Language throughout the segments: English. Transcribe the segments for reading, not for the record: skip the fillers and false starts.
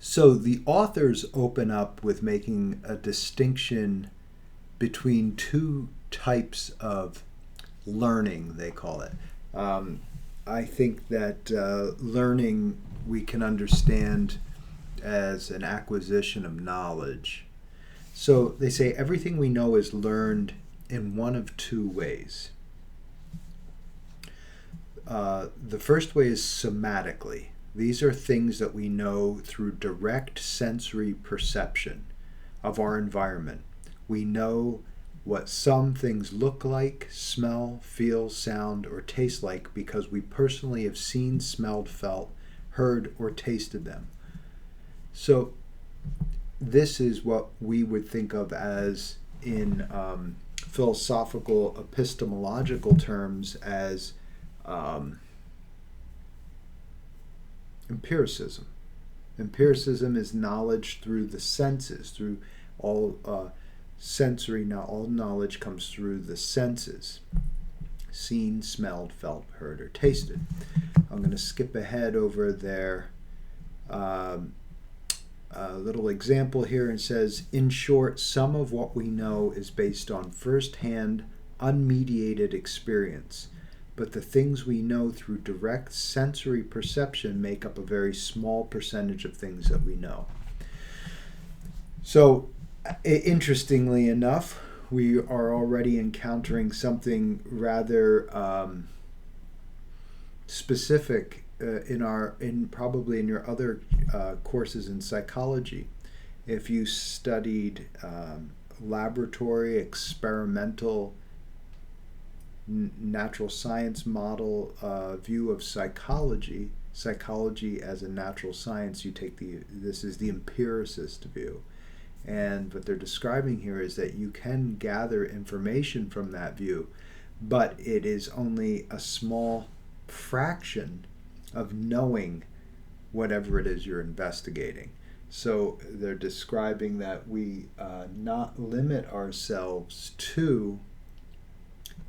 So the authors open up with making a distinction between two types of learning, they call it. Um, I think that learning we can understand as an acquisition of knowledge. So they say everything we know is learned in one of two ways. The first way is somatically. These are things that we know through direct sensory perception of our environment. We know what some things look like, smell, feel, sound, or taste like because we personally have seen, smelled, felt, heard, or tasted them. So this is what we would think of as, in philosophical epistemological terms, as empiricism. Empiricism is knowledge through the senses, through all sensory. Now, all knowledge comes through the senses: seen, smelled, felt, heard, or tasted. I'm going to skip ahead over there. A little example here, and says, in short, some of what we know is based on first-hand, unmediated experience, but the things we know through direct sensory perception make up a very small percentage of things that we know. So, interestingly enough, we are already encountering something rather specific probably in your other courses in psychology. If you studied laboratory, experimental, natural science model view of psychology as a natural science, you take this is the empiricist view. And what they're describing here is that you can gather information from that view, but it is only a small fraction of knowing whatever it is you're investigating. So they're describing that we not limit ourselves to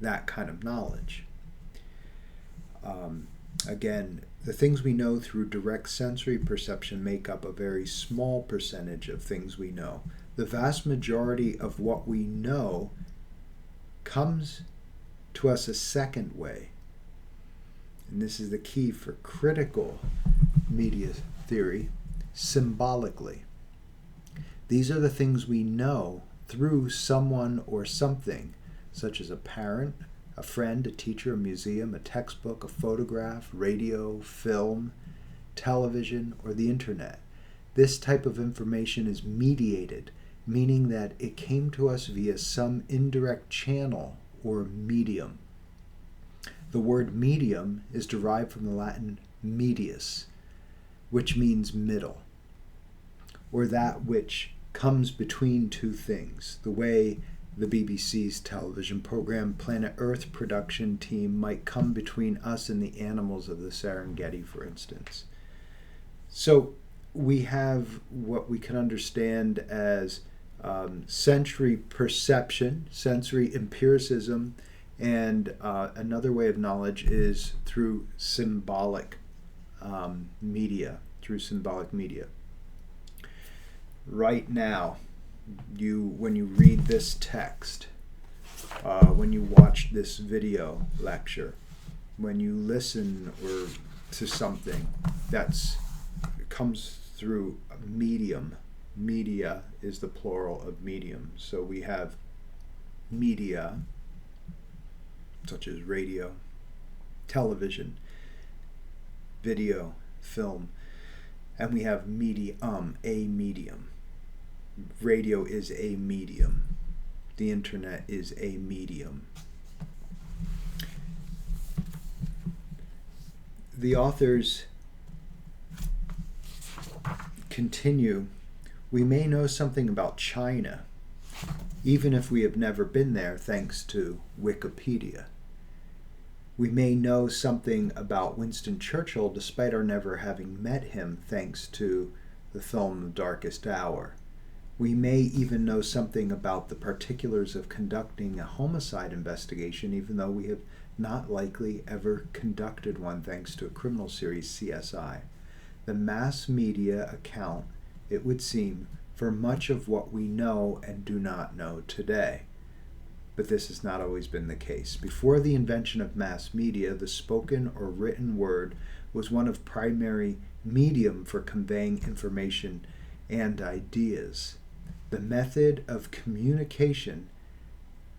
that kind of knowledge. Again, the things we know through direct sensory perception make up a very small percentage of things we know. The vast majority of what we know comes to us a second way. And this is the key for critical media theory: symbolically. These are the things we know through someone or something, such as a parent, a friend, a teacher, a museum, a textbook, a photograph, radio, film, television, or the internet. This type of information is mediated, meaning that it came to us via some indirect channel or medium. The word medium is derived from the Latin medius, which means middle, or that which comes between two things, the way the BBC's television program Planet Earth production team might come between us and the animals of the Serengeti, for instance. So we have what we can understand as sensory perception, sensory empiricism, and another way of knowledge is through symbolic media. Right now, when you read this text, when you watch this video lecture, when you listen to something that comes through a medium. Media is the plural of medium. So we have media, such as radio, television, video, film, and we have medium, a medium. Radio is a medium. The internet is a medium. The authors continue, we may know something about China, even if we have never been there, thanks to Wikipedia. We may know something about Winston Churchill despite our never having met him, thanks to the film The Darkest Hour. We may even know something about the particulars of conducting a homicide investigation, even though we have not likely ever conducted one, thanks to a criminal series, CSI. The mass media account it would seem, for much of what we know and do not know today. But this has not always been the case. Before the invention of mass media, the spoken or written word was one of primary medium for conveying information and ideas. The method of communication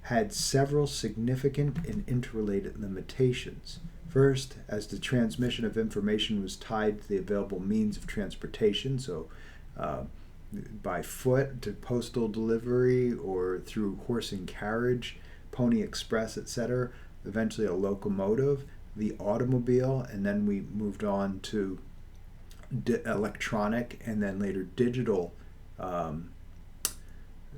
had several significant and interrelated limitations. First, as the transmission of information was tied to the available means of transportation, so by foot to postal delivery or through horse and carriage, pony express, etc., eventually a locomotive, the automobile, and then we moved on to electronic and then later digital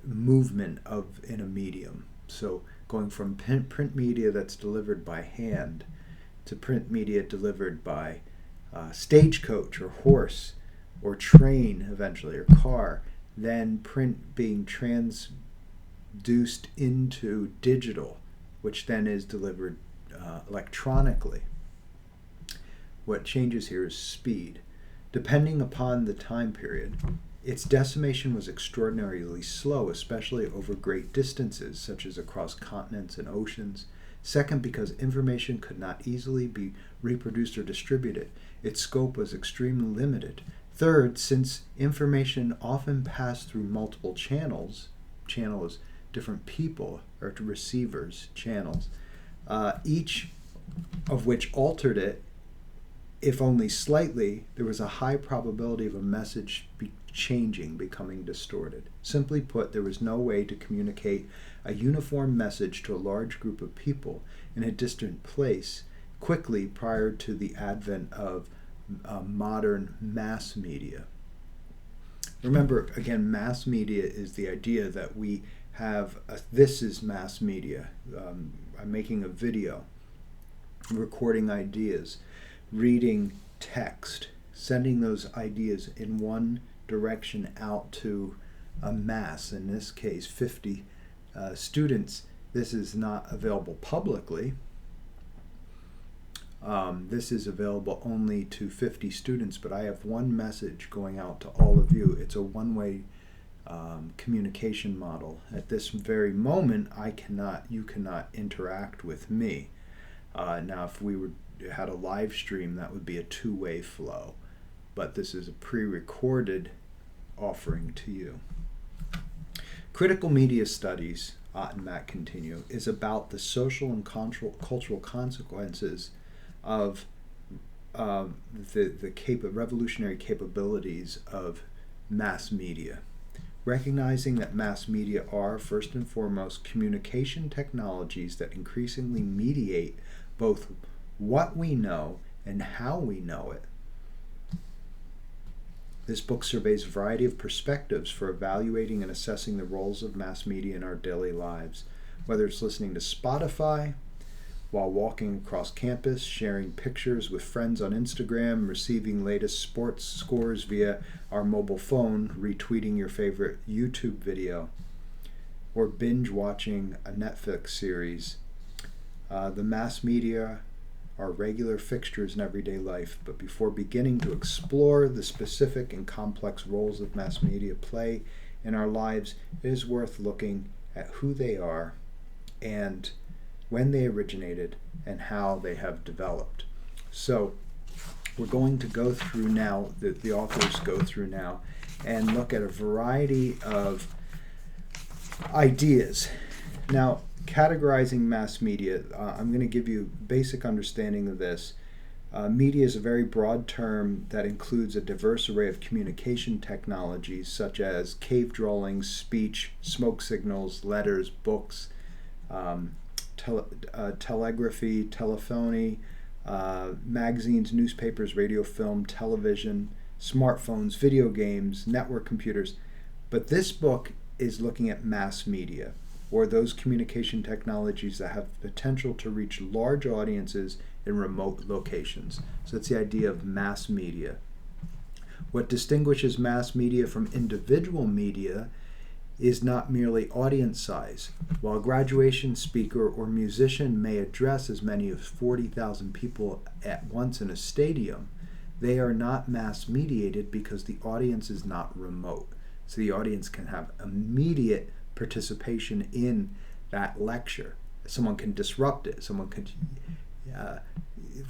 movement in a medium. So going from print media that's delivered by hand to print media delivered by stagecoach or horse or train eventually, or car, then print being transduced into digital, which then is delivered electronically. What changes here is speed. Depending upon the time period, its decimation was extraordinarily slow, especially over great distances, such as across continents and oceans. Second, because information could not easily be reproduced or distributed, its scope was extremely limited. Third, since information often passed through multiple channels, channels, different people, or receivers, channels, each of which altered it, if only slightly, there was a high probability of a message becoming distorted. Simply put, there was no way to communicate a uniform message to a large group of people in a distant place quickly prior to the advent of modern mass media. Remember, again, mass media is the idea that we have this is mass media. I'm making a video, recording ideas, reading text, sending those ideas in one direction out to a mass, in this case 50 students. This is not available publicly. This is available only to 50 students, but I have one message going out to all of you. It's a one-way communication model. At this very moment, you cannot interact with me. Now, if we had a live stream, that would be a two-way flow, but this is a pre-recorded offering to you. Critical media studies, Ott and Matt continue, is about the social and cultural consequences of the revolutionary capabilities of mass media. Recognizing that mass media are, first and foremost, communication technologies that increasingly mediate both what we know and how we know it. This book surveys a variety of perspectives for evaluating and assessing the roles of mass media in our daily lives, whether it's listening to Spotify while walking across campus, sharing pictures with friends on Instagram, receiving latest sports scores via our mobile phone, retweeting your favorite YouTube video, or binge watching a Netflix series. The mass media are regular fixtures in everyday life, but before beginning to explore the specific and complex roles that mass media play in our lives, it is worth looking at who they are and when they originated and how they have developed. So we're going to go through now, the authors go through now, and look at a variety of ideas. Now, categorizing mass media, I'm going to give you a basic understanding of this. Media is a very broad term that includes a diverse array of communication technologies such as cave drawings, speech, smoke signals, letters, books, telegraphy, telephony, magazines, newspapers, radio, film, television, smartphones, video games, network computers. But this book is looking at mass media, or those communication technologies that have the potential to reach large audiences in remote locations. So it's the idea of mass media. What distinguishes mass media from individual media is not merely audience size. While a graduation speaker or musician may address as many as 40,000 people at once in a stadium, they are not mass mediated because the audience is not remote. So the audience can have immediate participation in that lecture. Someone can disrupt it. Someone can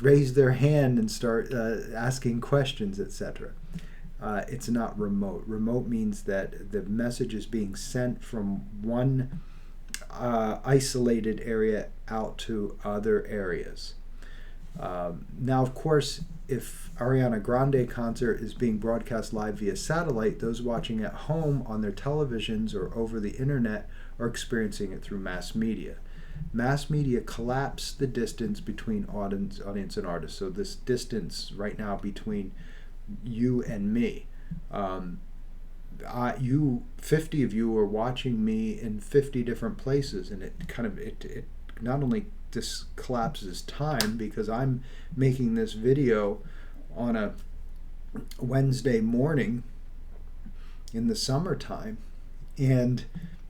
raise their hand and start asking questions, etc. It's not remote. Remote means that the message is being sent from one isolated area out to other areas. Now, of course, if Ariana Grande concert is being broadcast live via satellite, those watching at home on their televisions or over the internet are experiencing it through mass media. Mass media collapse the distance between audience and artist. So this distance right now between you and me, 50 of you are watching me in 50 different places, and it not only this collapses time because I'm making this video on a Wednesday morning in the summertime, and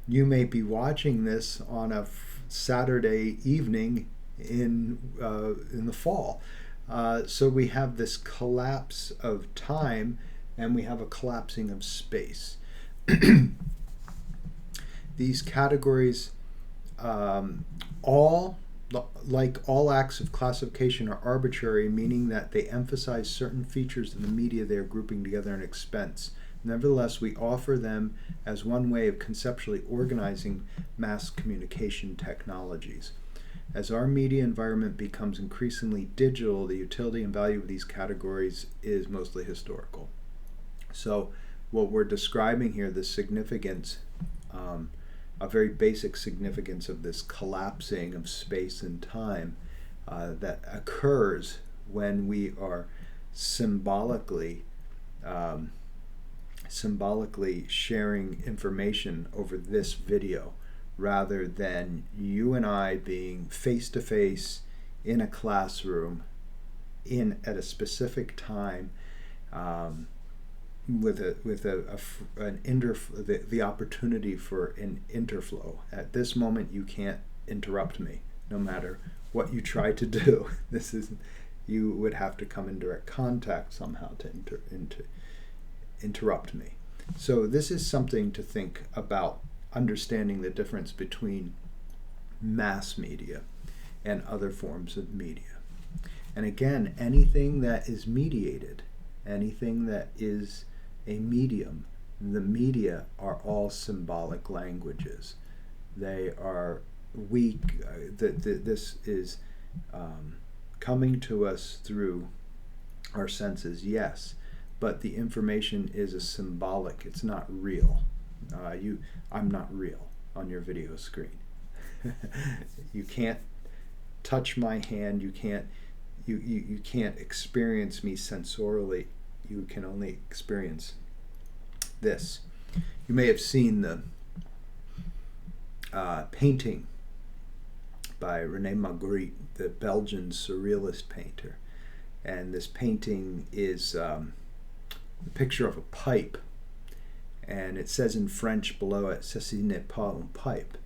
you may be watching this on a Saturday evening in the fall. So we have this collapse of time, and we have a collapsing of space. These categories, like all acts of classification, are arbitrary, meaning that they emphasize certain features in the media they are grouping together in expense. Nevertheless, we offer them as one way of conceptually organizing mass communication technologies. As our media environment becomes increasingly digital, the utility and value of these categories is mostly historical. So what we're describing here, the significance, a very basic significance of this collapsing of space and time that occurs when we are symbolically sharing information over this video, rather than you and I being face-to-face in a classroom at a specific time, with the opportunity for an interflow. At this moment, you can't interrupt me, no matter what you try to do. You would have to come in direct contact somehow to interrupt me. So this is something to think about, understanding the difference between mass media and other forms of media. And again, anything that is mediated, anything that is a medium, the media are all symbolic languages. They are weak. This is coming to us through our senses, yes, but the information is a symbolic. It's not real. I'm not real on your video screen. You can't touch my hand. You can't experience me sensorially. You can only experience this. You may have seen the painting by René Magritte, the Belgian surrealist painter. And this painting is a picture of a pipe. And it says in French below it, "Ceci n'est pas un pipe."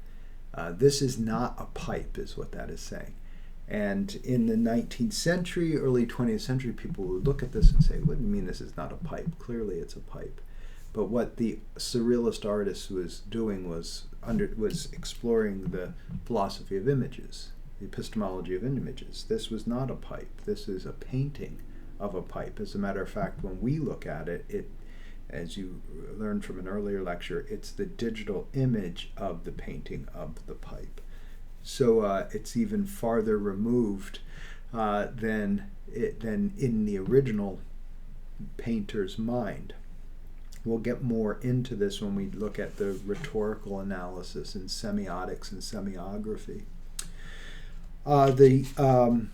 This is not a pipe, is what that is saying. And in the 19th century, early 20th century, people would look at this and say, what do you mean this is not a pipe? Clearly it's a pipe. But what the surrealist artist was doing was exploring the philosophy of images, the epistemology of images. This was not a pipe. This is a painting of a pipe. As a matter of fact, when we look at it, as you learned from an earlier lecture, it's the digital image of the painting of the pipe. So it's even farther removed than in the original painter's mind. We'll get more into this when we look at the rhetorical analysis in semiotics and semiography. The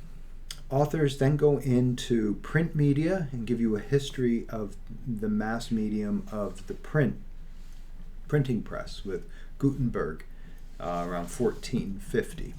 authors then go into print media and give you a history of the mass medium of the printing press with Gutenberg. Around 1450.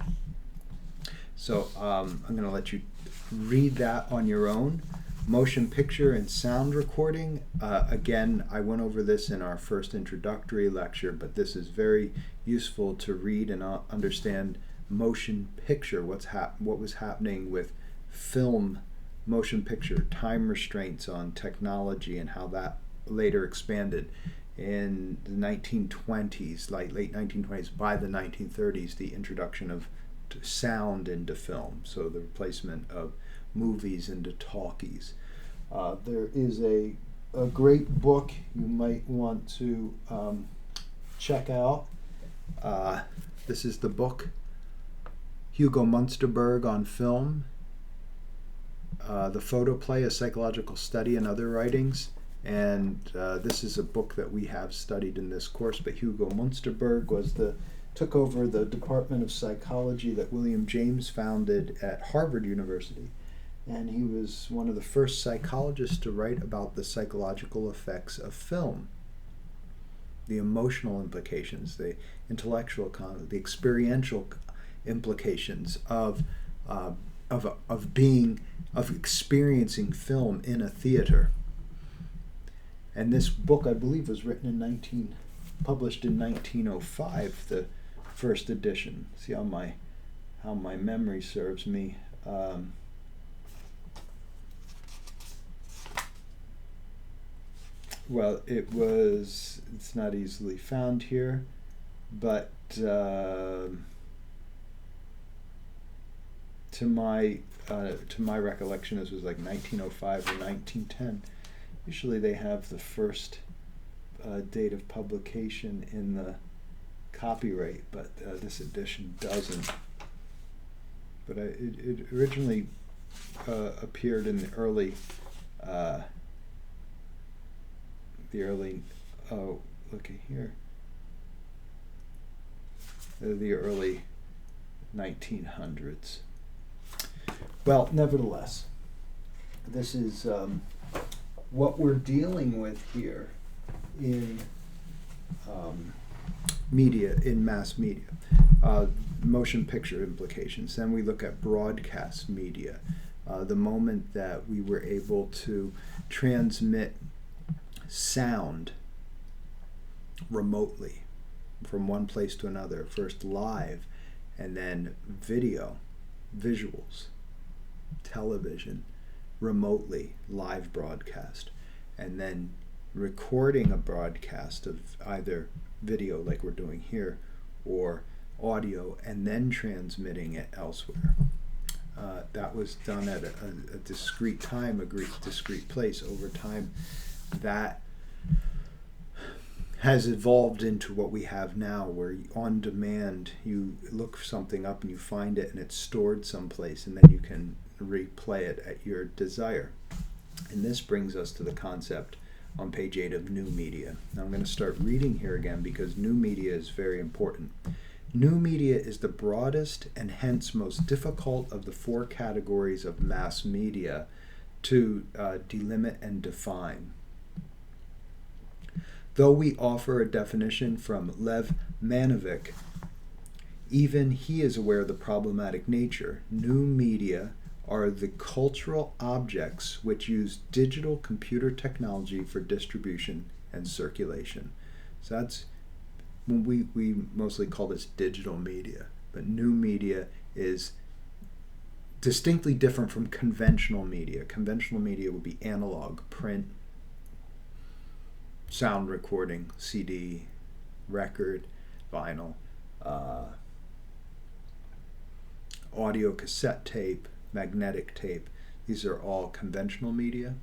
So I'm going to let you read that on your own. Motion picture and sound recording. Again, I went over this in our first introductory lecture, but this is very useful to read and understand motion picture, what was happening with film motion picture, time restraints on technology and how that later expanded. In the 1920s, like late 1920s, by the 1930s, the introduction of sound into film, so the replacement of movies into talkies. There is a great book you might want to check out. This is the book, Hugo Munsterberg on Film, The Photoplay, A Psychological Study and Other Writings. And this is a book that we have studied in this course, but Hugo Munsterberg took over the Department of Psychology that William James founded at Harvard University. And he was one of the first psychologists to write about the psychological effects of film, the emotional implications, the intellectual, the experiential implications of experiencing film in a theater. And this book, I believe, was written published in 1905, the first edition. See how my memory serves me. Well, it's not easily found here, but to my recollection, this was like 1905 or 1910. Usually they have the first date of publication in the copyright, but this edition doesn't. But it originally appeared in the early looky here, the early 1900s. Well, nevertheless, this is what we're dealing with here in media, in mass media. Motion picture implications. Then we look at broadcast media. The moment that we were able to transmit sound remotely from one place to another, first live and then visuals, television, remotely, live broadcast, and then recording a broadcast of either video like we're doing here or audio and then transmitting it elsewhere. That was done at a discrete time, a discrete place. Over time, that has evolved into what we have now, where on demand you look something up and you find it and it's stored someplace and then you can replay it at your desire. And this brings us to the concept on page 8 of new media. Now I'm going to start reading here again because new media is very important. New media is the broadest and hence most difficult of the 4 categories of mass media to delimit and define. Though we offer a definition from Lev Manovic, even he is aware of the problematic nature. New media are the cultural objects which use digital computer technology for distribution and circulation. So that's when we mostly call this digital media, but new media is distinctly different from conventional media. Conventional media would be analog, print, sound recording, CD, record, vinyl, audio cassette tape, magnetic tape. These are all conventional media.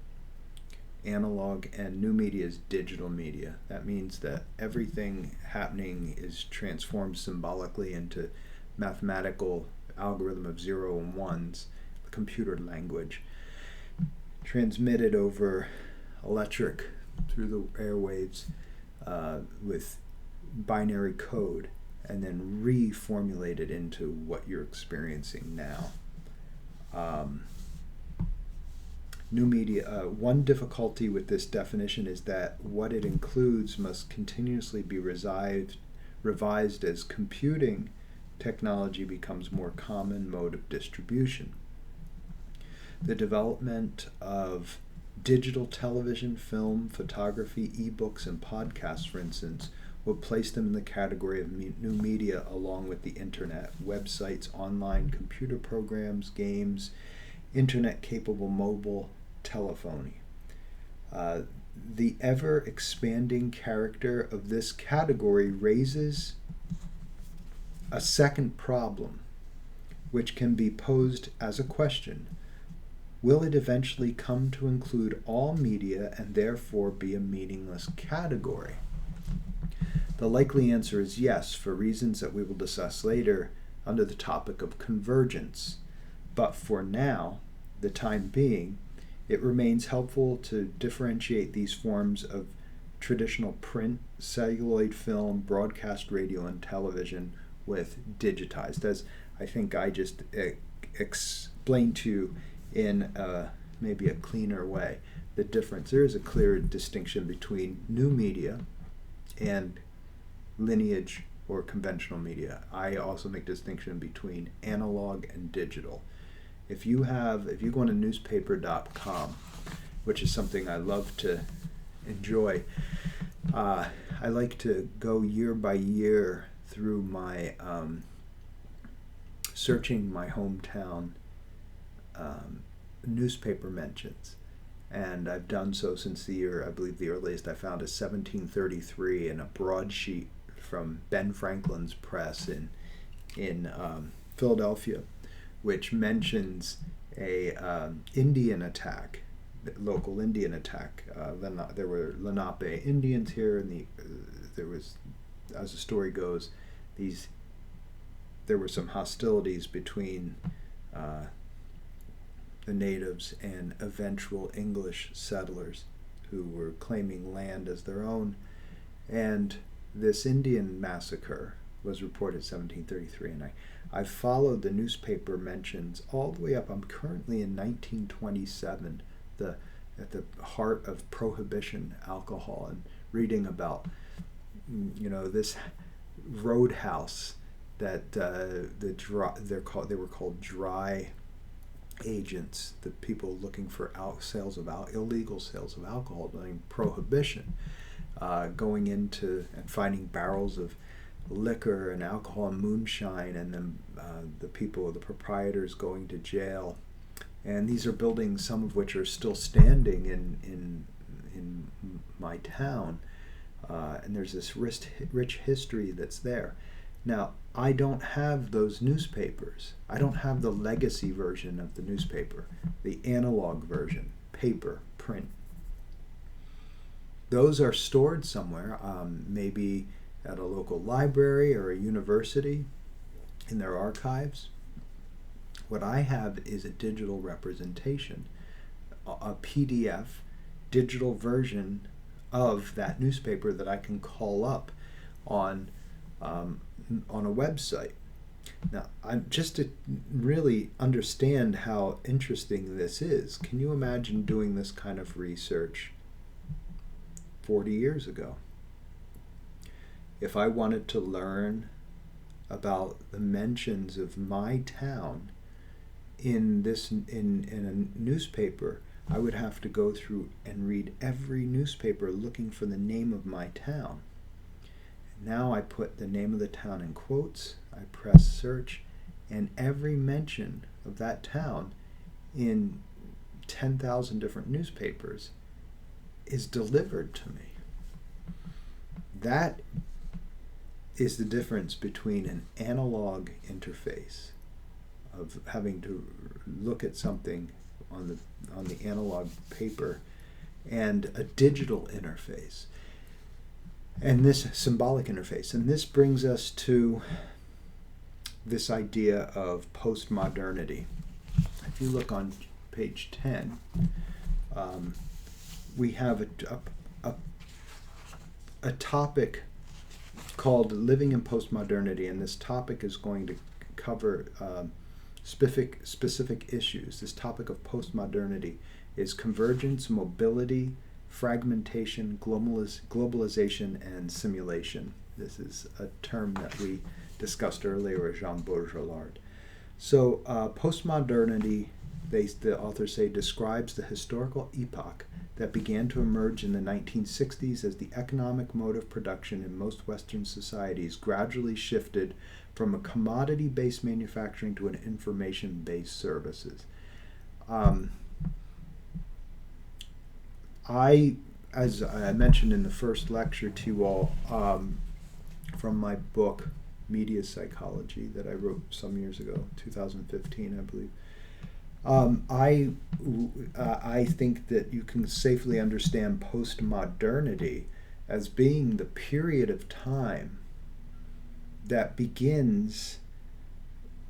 Analog and new media is digital media. That means that everything happening is transformed symbolically into mathematical algorithm of 0 and 1s, the computer language, transmitted over electric through the airwaves with binary code, and then reformulated into what you're experiencing now. New media, one difficulty with this definition is that what it includes must continuously be revised as computing technology becomes more common mode of distribution. The development of digital television, film, photography, ebooks, and podcasts, for instance, would place them in the category of new media along with the internet, websites, online computer programs, games, internet-capable mobile telephony. The ever-expanding character of this category raises a second problem, which can be posed as a question. Will it eventually come to include all media and therefore be a meaningless category? The likely answer is yes, for reasons that we will discuss later under the topic of convergence. But for now, the time being, it remains helpful to differentiate these forms of traditional print, celluloid film, broadcast radio, and television with digitized, as I think I just explained to you in maybe a cleaner way. The difference, there is a clear distinction between new media and lineage or conventional media. I also make distinction between analog and digital. If you go to newspaper.com, which is something I love to enjoy, I like to go year by year through my searching my hometown newspaper mentions. And I've done so since the year, I believe the earliest I found is 1733 in a broadsheet from Ben Franklin's press in Philadelphia, which mentions a Indian attack, local Indian attack. There were Lenape Indians here, and there was, as the story goes, there were some hostilities between the natives and eventual English settlers who were claiming land as their own. And this Indian massacre was reported in 1733, and I followed the newspaper mentions all the way up. I'm currently in 1927, at the heart of Prohibition alcohol, and reading about this roadhouse that they were called dry agents, the people looking for illegal sales of alcohol during Prohibition, going into and finding barrels of liquor and alcohol and moonshine, and then the proprietors going to jail. And these are buildings, some of which are still standing in my town, and there's this rich history that's there. Now, I don't have those newspapers. I don't have the legacy version of the newspaper, the analog version, paper, print. Those are stored somewhere, maybe at a local library or a university in their archives. What I have is a digital representation, a PDF digital version of that newspaper that I can call up on a website. Now, just to really understand how interesting this is, can you imagine doing this kind of research 40 years ago? If I wanted to learn about the mentions of my town in a newspaper, I would have to go through and read every newspaper looking for the name of my town. Now I put the name of the town in quotes, I press search, and every mention of that town in 10,000 different newspapers is delivered to me. That is the difference between an analog interface of having to look at something on the analog paper and a digital interface, and this symbolic interface. And this brings us to this idea of postmodernity. If you look on page 10, we have a topic called Living in Postmodernity, and this topic is going to cover specific issues. This topic of postmodernity is convergence, mobility, fragmentation, globalization, and simulation. This is a term that we discussed earlier with Jean Baudrillard. So postmodernity, the authors say, describes the historical epoch that began to emerge in the 1960s as the economic mode of production in most Western societies gradually shifted from a commodity-based manufacturing to an information-based services. Um, as I mentioned in the first lecture to you all, from my book, Media Psychology, that I wrote some years ago, 2015, I believe. I think that you can safely understand postmodernity as being the period of time that begins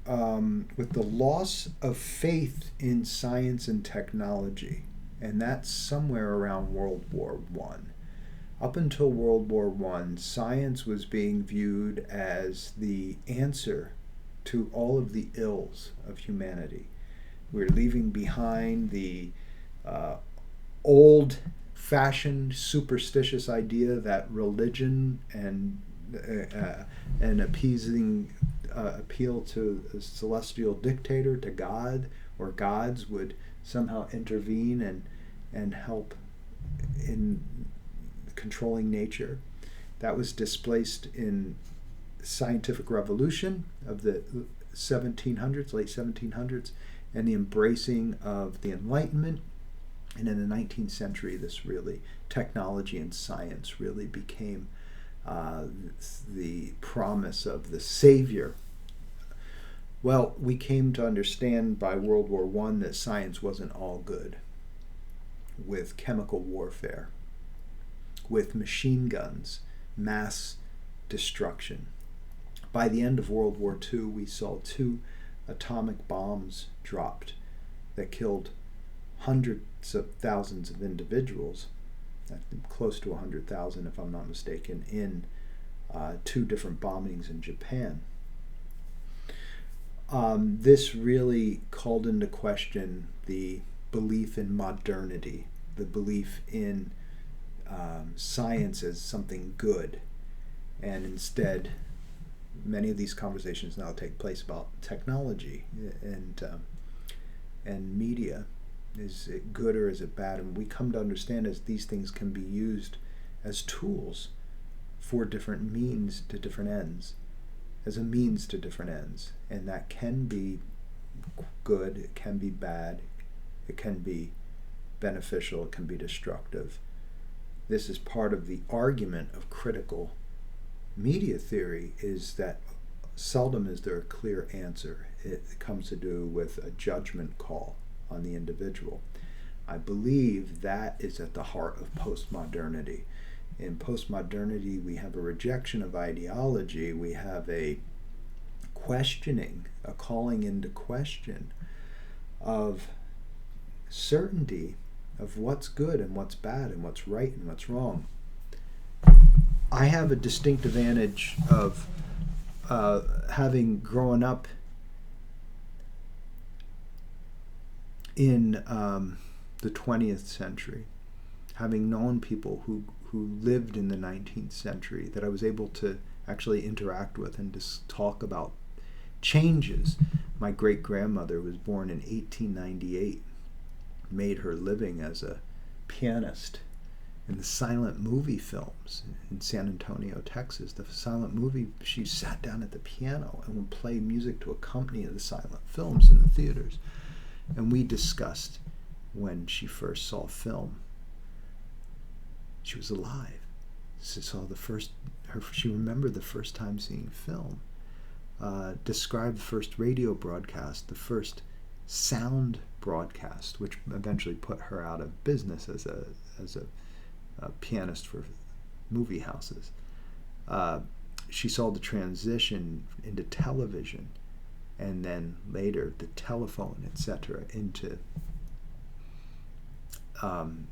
with the loss of faith in science and technology, and that's somewhere around World War One. Up until World War One, science was being viewed as the answer to all of the ills of humanity. We're leaving behind the old-fashioned superstitious idea that religion and appeasing appeal to a celestial dictator, to God or gods, would somehow intervene and help in controlling nature. That was displaced in scientific revolution of the 1700s, late 1700s, and the embracing of the Enlightenment. And in the 19th century, this really, technology and science really became the promise of the savior. Well, we came to understand by World War I that science wasn't all good, with chemical warfare, with machine guns, mass destruction. By the end of World War II, we saw 2 atomic bombs dropped that killed hundreds of thousands of individuals, close to 100,000 if I'm not mistaken, in 2 different bombings in Japan. This really called into question the belief in modernity, the belief in science as something good, and instead many of these conversations now take place about technology and media. Is it good or is it bad? And we come to understand as these things can be used as tools for different means to different ends, as a means to different ends. And that can be good, it can be bad, it can be beneficial, it can be destructive. This is part of the argument of critical media theory, is that seldom is there a clear answer. It comes to do with a judgment call on the individual. I believe that is at the heart of postmodernity. In postmodernity, we have a rejection of ideology, we have a questioning, a calling into question of certainty of what's good and what's bad and what's right and what's wrong. I have a distinct advantage of having grown up in the 20th century, having known people who lived in the 19th century, that I was able to actually interact with and just talk about changes. My great-grandmother was born in 1898, made her living as a pianist in the silent movie films in San Antonio, Texas. The silent movie, she sat down at the piano and would play music to accompany the silent films in the theaters. And we discussed when she first saw film. She was alive. She remembered the first time seeing film. Described the first radio broadcast, the first sound broadcast, which eventually put her out of business as a pianist for movie houses. She saw the transition into television, and then later the telephone, etc., into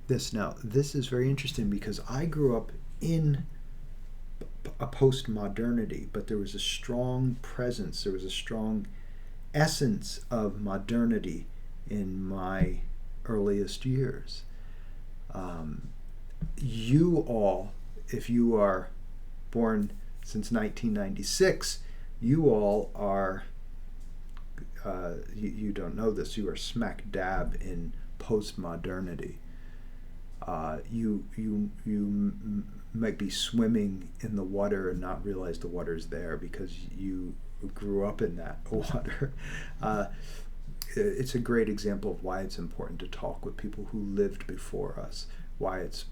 this. Now, this is very interesting because I grew up in a post-modernity, but there was a strong presence, there was a strong essence of modernity in my earliest years. You all, if you are born since 1996, you all are, you don't know this, you are smack dab in post-modernity. You might be swimming in the water and not realize the water's there because you grew up in that water. it's a great example of why it's important to talk with people who lived before us, why it's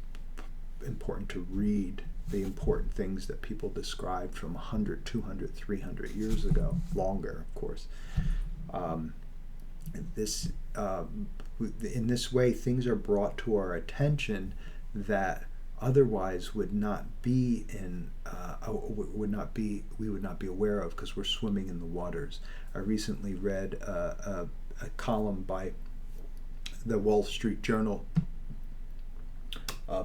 important to read the important things that people described from 100, 200, 300 years ago, longer, of course. In this way, things are brought to our attention that otherwise would not be we would not be aware of, because we're swimming in the waters. I recently read a column by the Wall Street Journal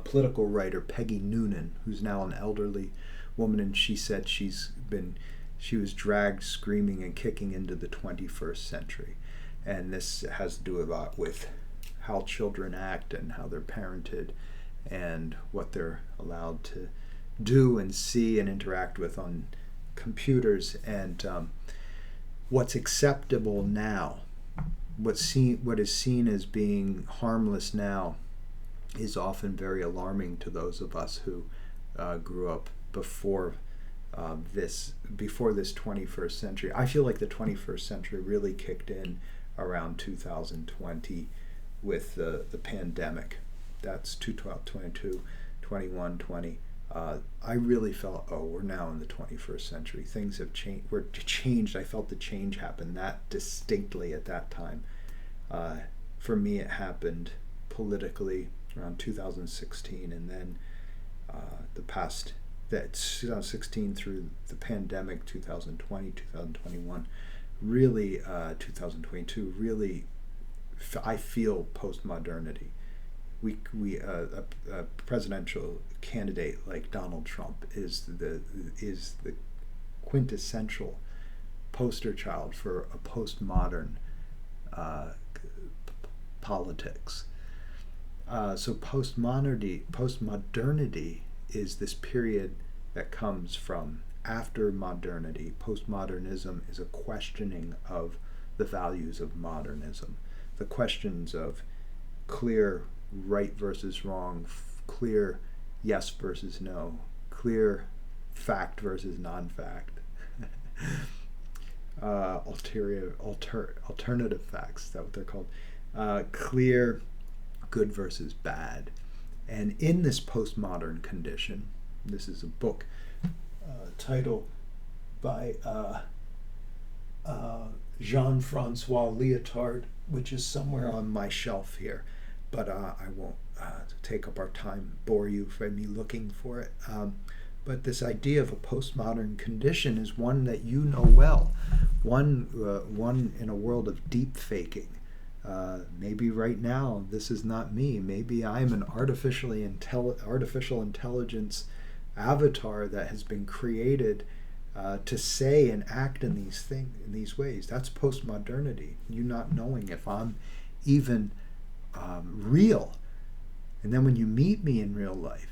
political writer Peggy Noonan, who's now an elderly woman, and she said she was dragged screaming and kicking into the 21st century. And this has to do a lot with how children act and how they're parented and what they're allowed to do and see and interact with on computers, and what's acceptable now, what is seen as being harmless now is often very alarming to those of us who grew up before this 21st century. I feel like the 21st century really kicked in around 2020 with the pandemic. That's 2022, 21, 20. I really felt, we're now in the 21st century. Things have changed. We're changed. I felt the change happen that distinctly at that time. For me, it happened politically around 2016, and then that 2016 through the pandemic, 2020, 2021, really 2022, really I feel postmodernity. A presidential candidate like Donald Trump is the quintessential poster child for a postmodern politics. So postmodernity is this period that comes from after modernity. Postmodernism is a questioning of the values of modernism, the questions of clear right versus wrong, clear yes versus no, clear fact versus non-fact, alternative facts, is that what they're called? Clear good versus bad. And in this postmodern condition, this is a book titled by Jean-Francois Lyotard, which is somewhere on my shelf here, but I won't take up our time, bore you by me looking for it. But this idea of a postmodern condition is one that you know well, one in a world of deep faking. Maybe right now this is not me. Maybe I'm an artificial intelligence avatar that has been created to say and act in these ways. That's postmodernity. You not knowing if I'm even real. And then when you meet me in real life,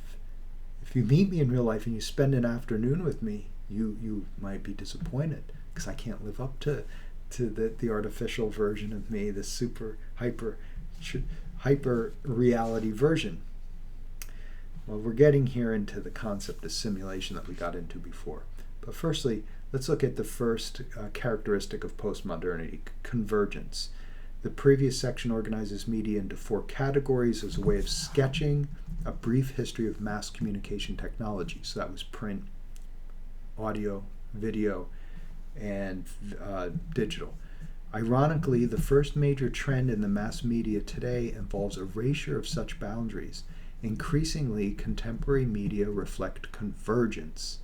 if you meet me in real life and you spend an afternoon with me, you might be disappointed because I can't live up to the artificial version of me, the super hyper reality version. Well, we're getting here into the concept of simulation that we got into before. But firstly, let's look at the first characteristic of postmodernity, convergence. The previous section organizes media into 4 categories as a way of sketching a brief history of mass communication technology. So that was print, audio, video, and digital. Ironically, the first major trend in the mass media today involves erasure of such boundaries. Increasingly, contemporary media reflect convergence,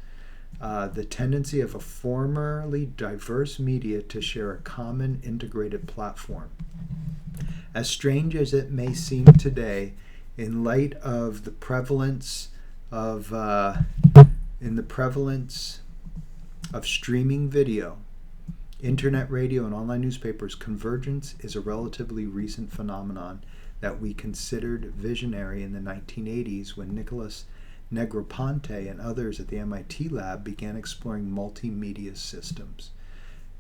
the tendency of a formerly diverse media to share a common integrated platform. As strange as it may seem today, in light of the prevalence of streaming video, internet radio, and online newspapers, convergence is a relatively recent phenomenon that we considered visionary in the 1980s when Nicholas Negroponte and others at the MIT lab began exploring multimedia systems.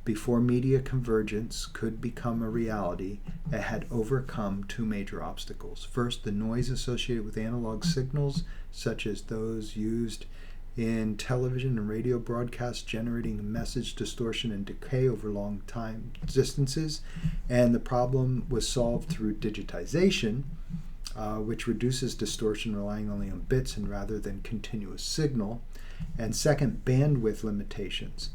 Before media convergence could become a reality, it had overcome 2 major obstacles. First, the noise associated with analog signals, such as those used in television and radio broadcasts, generating message distortion and decay over long time distances. And the problem was solved through digitization, which reduces distortion, relying only on bits and rather than continuous signal. And second, bandwidth limitations.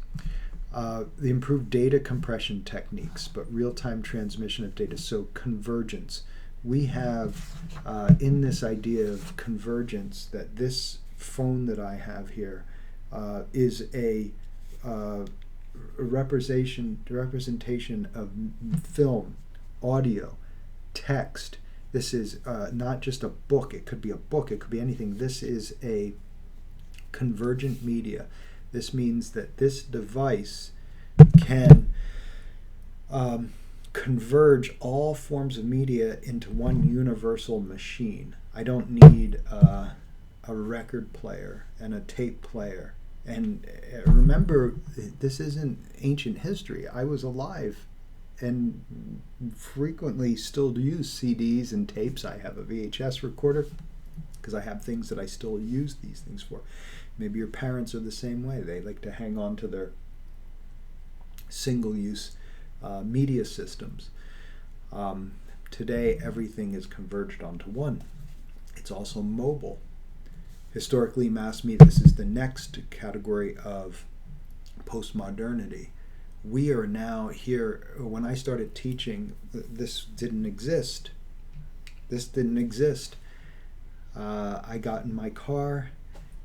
The improved data compression techniques, but real-time transmission of data, so convergence. We have in this idea of convergence that this phone that I have here is a representation of film, audio, text. This is not just a book. It could be a book. It could be anything. This is a convergent media. This means that this device can converge all forms of media into one universal machine. I don't need a record player and a tape player. And remember, this isn't ancient history. I was alive and frequently still use CDs and tapes. I have a VHS recorder because I have things that I still use these things for. Maybe your parents are the same way. They like to hang on to their single-use media systems. Today, everything is converged onto one. It's also mobile. Historically, mass media, this is the next category of postmodernity. We are now here. When I started teaching, this didn't exist. I got in my car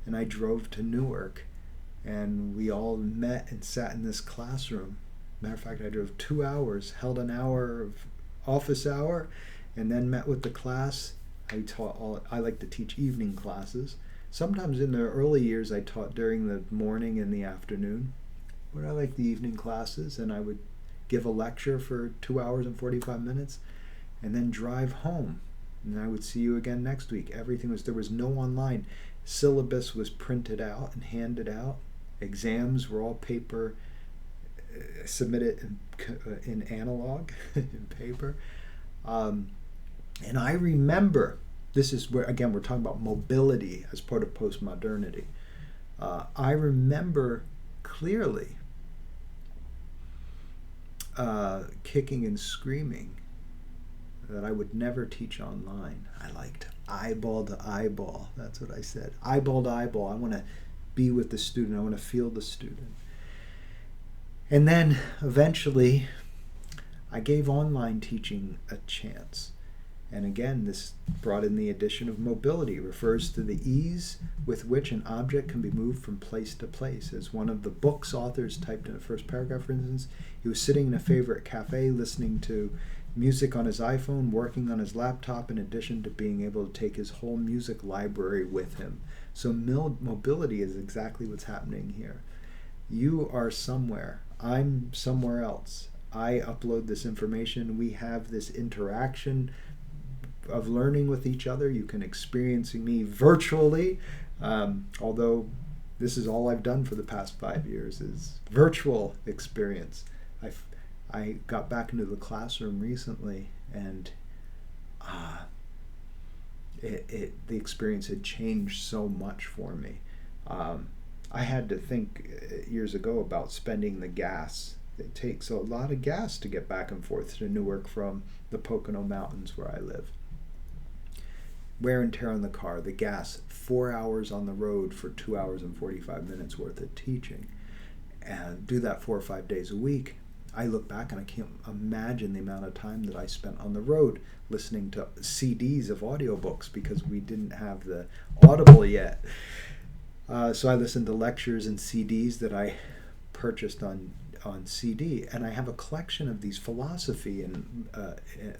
and I drove to Newark, and we all met and sat in this classroom. Matter of fact, I drove 2 hours, held an hour of office hour, and then met with the class. I like to teach evening classes. Sometimes in the early years I taught during the morning and the afternoon, but I like the evening classes, and I would give a lecture for 2 hours and 45 minutes and then drive home. And I would see you again next week. There was no online. Syllabus was printed out and handed out. Exams were all paper, submitted in analog, in paper. And I remember, this is where, again, we're talking about mobility as part of postmodernity. I remember clearly kicking and screaming that I would never teach online. I liked eyeball to eyeball. That's what I said. Eyeball to eyeball. I want to be with the student. I want to feel the student. And then eventually I gave online teaching a chance. And again, this brought in the addition of mobility. It refers to the ease with which an object can be moved from place to place. As one of the book's authors typed in the first paragraph, for instance, he was sitting in a favorite cafe listening to music on his iPhone, working on his laptop, in addition to being able to take his whole music library with him. So mobility is exactly what's happening here. You are somewhere. I'm somewhere else. I upload this information. We have this interaction of learning with each other. You can experience me virtually, although this is all I've done for the past 5 years is virtual experience. I got back into the classroom recently, and the experience had changed so much for me. I had to think years ago about spending the gas. It takes a lot of gas to get back and forth to Newark from the Pocono Mountains where I live. Wear and tear on the car, the gas, 4 hours on the road for 2 hours and 45 minutes worth of teaching. And do that 4 or 5 days a week. I look back and I can't imagine the amount of time that I spent on the road listening to CDs of audiobooks because we didn't have the Audible yet. So I listened to lectures and CDs that I purchased on CD, and I have a collection of these philosophy and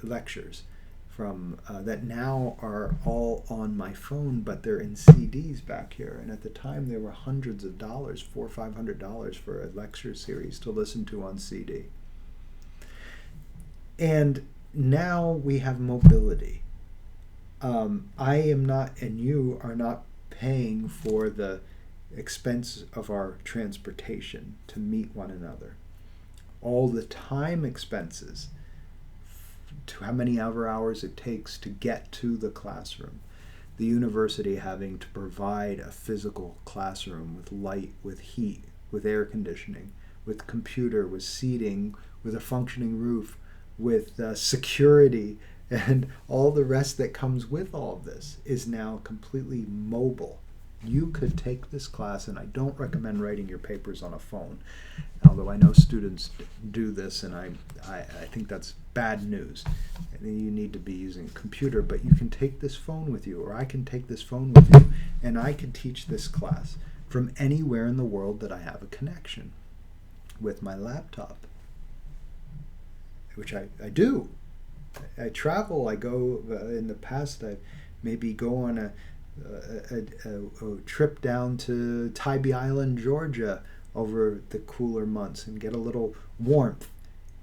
lectures from that now are all on my phone, but they're in CDs back here. And at the time, they were hundreds of dollars, $400 or $500 for a lecture series to listen to on CD. And now we have mobility. I am not, and you are not paying for the expense of our transportation to meet one another. All the time expenses, to how many hours it takes to get to the classroom, the university having to provide a physical classroom with light, with heat, with air conditioning, with computer, with seating, with a functioning roof, with security, and all the rest that comes with all of this is now completely mobile. You could take this class, and I don't recommend writing your papers on a phone, although I know students do this, and I think that's bad news. You need to be using a computer, but you can take this phone with you, or I can take this phone with you, and I can teach this class from anywhere in the world that I have a connection with my laptop, which I do. I travel. I go. In the past, I maybe go on a trip down to Tybee Island, Georgia, over the cooler months and get a little warmth,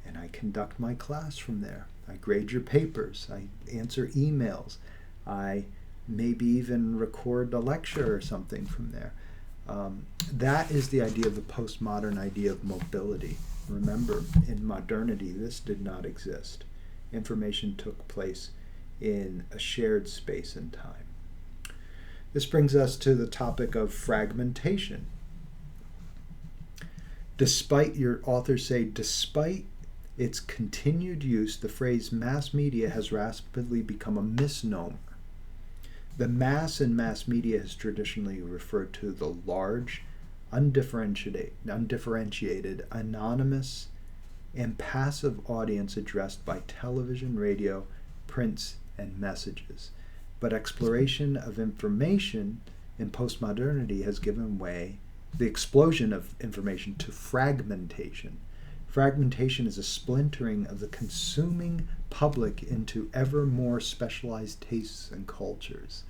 and I conduct my class from there. I grade your papers. I answer emails. I maybe even record a lecture or something from there. That is the idea of the postmodern idea of mobility. Remember, in modernity, this did not exist. Information took place in a shared space and time. This brings us to the topic of fragmentation. Despite, your authors say, despite its continued use, the phrase mass media has rapidly become a misnomer. The mass in mass media has traditionally referred to the large, undifferentiated, anonymous, and passive audience addressed by television, radio, prints, and messages. But exploration of information in postmodernity has given way, the explosion of information, to fragmentation. Fragmentation is a splintering of the consuming public into ever more specialized tastes and cultures.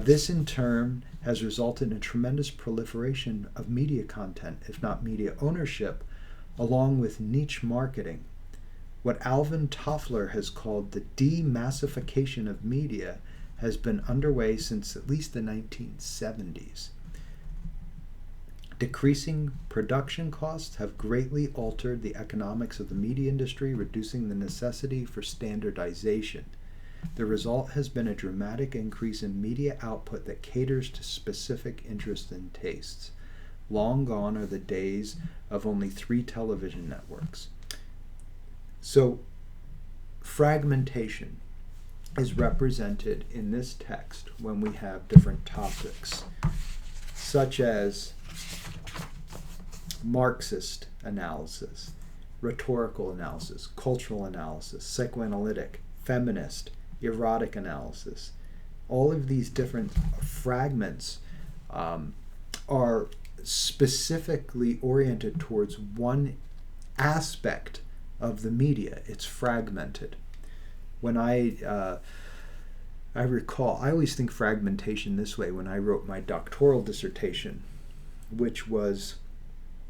This in turn has resulted in a tremendous proliferation of media content, if not media ownership, along with niche marketing. What Alvin Toffler has called the demassification of media has been underway since at least the 1970s. Decreasing production costs have greatly altered the economics of the media industry, reducing the necessity for standardization. The result has been a dramatic increase in media output that caters to specific interests and tastes. Long gone are the days of only 3 television networks. So, fragmentation is represented in this text when we have different topics, such as Marxist analysis, rhetorical analysis, cultural analysis, psychoanalytic, feminist, erotic analysis. All of these different fragments are specifically oriented towards one aspect of the media. It's fragmented. When I recall, I always think fragmentation this way when I wrote my doctoral dissertation, which was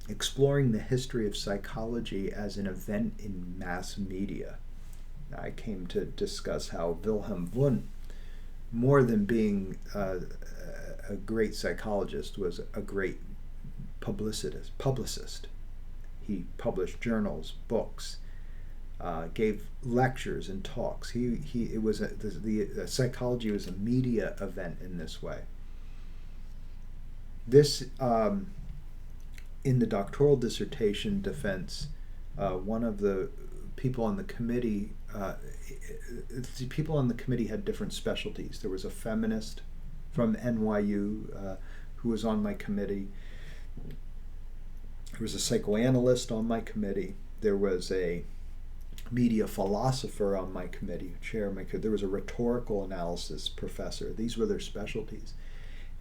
exploring the history of psychology as an event in mass media. I came to discuss how Wilhelm Wundt, more than being a great psychologist, was a great publicist. He published journals, books, gave lectures and talks. The psychology was a media event in this way. This, in the doctoral dissertation defense, one of the people on the committee, had different specialties. There was a feminist from NYU who was on my committee. There was a psychoanalyst on my committee. There was a media philosopher on my committee, chair of my committee. There was a rhetorical analysis professor. These were their specialties.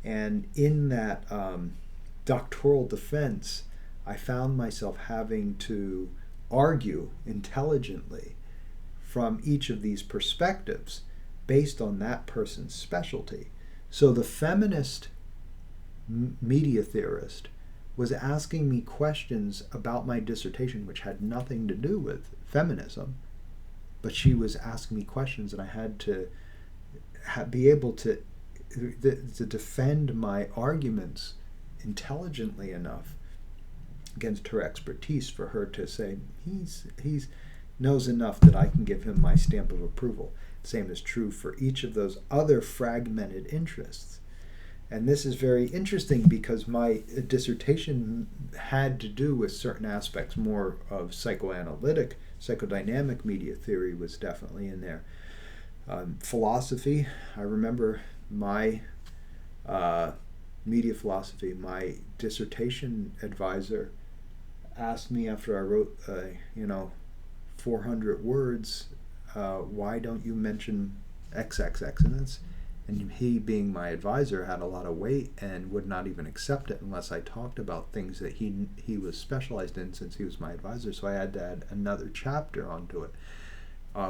And in that doctoral defense, I found myself having to argue intelligently from each of these perspectives based on that person's specialty. So the feminist media theorist was asking me questions about my dissertation which had nothing to do with feminism, but she was asking me questions, and I had to be able to defend my arguments intelligently enough against her expertise for her to say he's knows enough that I can give him my stamp of approval. Same is true for each of those other fragmented interests. And this is very interesting because my dissertation had to do with certain aspects more of psychoanalytic, psychodynamic media theory was definitely in there. Philosophy, I remember my media philosophy, my dissertation advisor asked me after I wrote, 400 words, why don't you mention XXX? And he, being my advisor, had a lot of weight and would not even accept it unless I talked about things that he was specialized in, since he was my advisor. So I had to add another chapter onto it,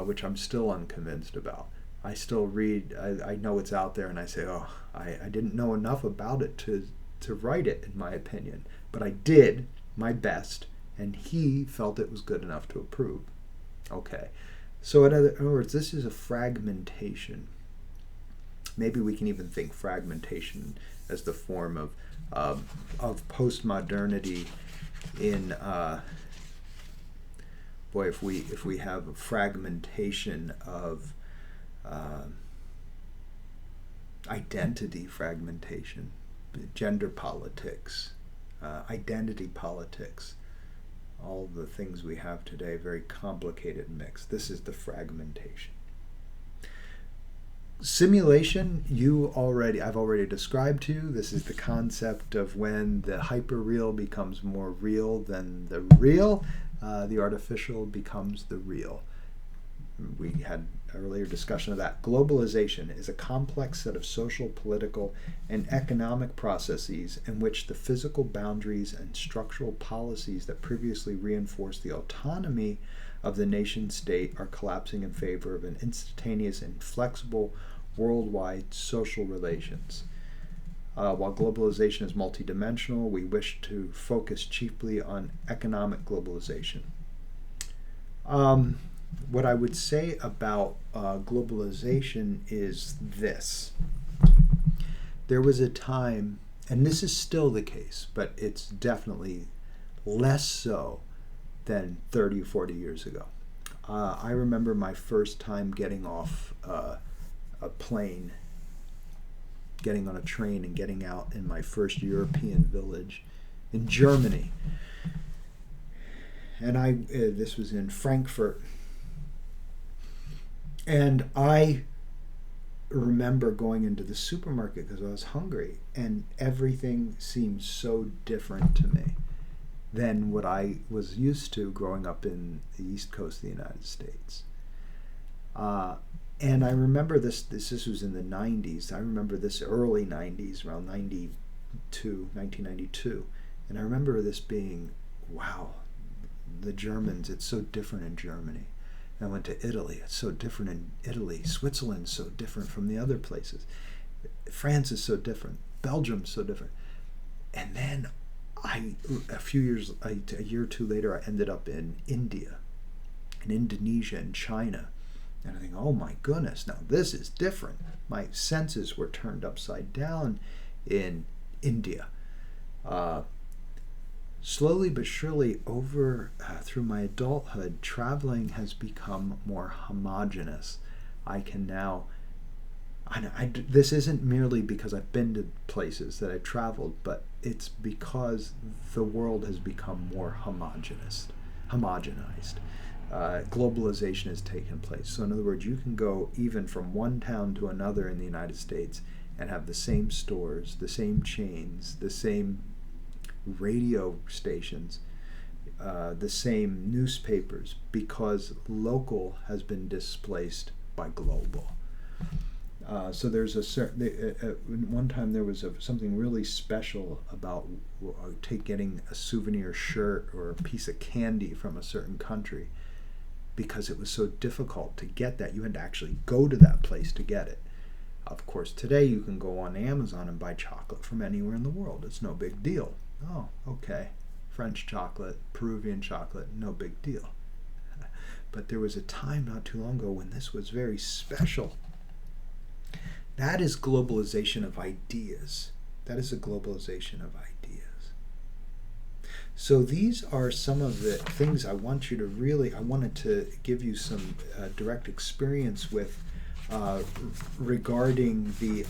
which I'm still unconvinced about. I still read, I know it's out there, and I say, I didn't know enough about it to write it, in my opinion. But I did my best, and he felt it was good enough to approve. Okay. So in other words, this is a fragmentation. Maybe we can even think fragmentation as the form of postmodernity in if we have a fragmentation of identity fragmentation, gender politics, identity politics, all the things we have today, very complicated mix. This is the fragmentation. Simulation, I've already described to you. This is the concept of when the hyperreal becomes more real than the real. The artificial becomes the real. We had earlier discussion of that. Globalization is a complex set of social, political, and economic processes in which the physical boundaries and structural policies that previously reinforced the autonomy of the nation state are collapsing in favor of an instantaneous and flexible worldwide social relations. While globalization is multidimensional, we wish to focus chiefly on economic globalization. What I would say about globalization is this. There was a time, and this is still the case, but it's definitely less so than 30 or 40 years ago. I remember my first time getting off a plane, getting on a train and getting out in my first European village in Germany. And this was in Frankfurt. And I remember going into the supermarket because I was hungry, and everything seemed so different to me than what I was used to growing up in the East Coast of the United States. And I remember this was in the 90s. I remember this early 90s, around 1992. And I remember this being, wow, the Germans, it's so different in Germany. And I went to Italy, it's so different in Italy. Switzerland's so different from the other places. France is so different. Belgium's so different. And then a year or two later, I ended up in India, in Indonesia, and China. And I think, oh my goodness, now this is different. My senses were turned upside down in India. Slowly but surely, through my adulthood, traveling has become more homogenous. I can now, this isn't merely because I've been to places that I've traveled, but it's because the world has become more homogenized. Globalization has taken place. So in other words, you can go even from one town to another in the United States and have the same stores, the same chains, the same radio stations, the same newspapers, because local has been displaced by global. So there's a certain, one time there was something really special about getting a souvenir shirt or a piece of candy from a certain country, because it was so difficult to get that. You had to actually go to that place to get it. Of course, today you can go on Amazon and buy chocolate from anywhere in the world. It's no big deal. Oh, okay. French chocolate, Peruvian chocolate, no big deal. But there was a time not too long ago when this was very special. That is globalization of ideas. That is a globalization of ideas. So these are some of the things I want you to I wanted to give you some direct experience with regarding the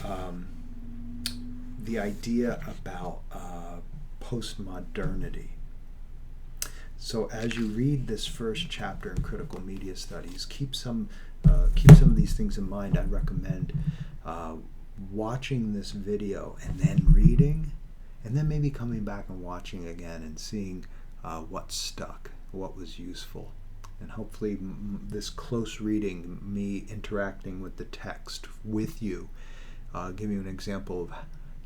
idea about postmodernity. So as you read this first chapter in Critical Media Studies, keep some of these things in mind. I recommend watching this video and then reading, and then maybe coming back and watching again and seeing what stuck, what was useful. And hopefully this close reading, me interacting with the text with you, give you an example of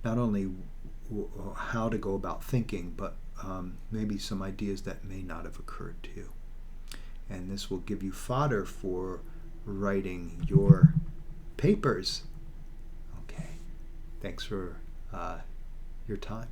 not only how to go about thinking, but maybe some ideas that may not have occurred to you. And this will give you fodder for writing your papers. Okay. Thanks for your time.